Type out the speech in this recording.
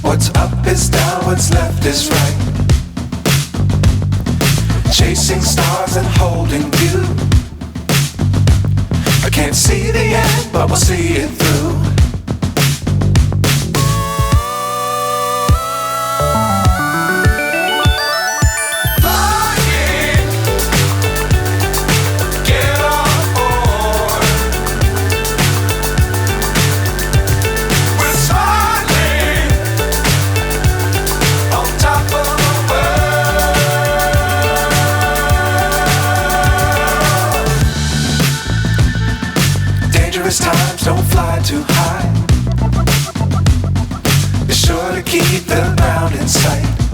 What's up is down, what's left is right. Chasing stars and holding you. I can't see the end, but we'll see it through. Dangerous times, don't fly too high. Be sure to keep the ground in sight.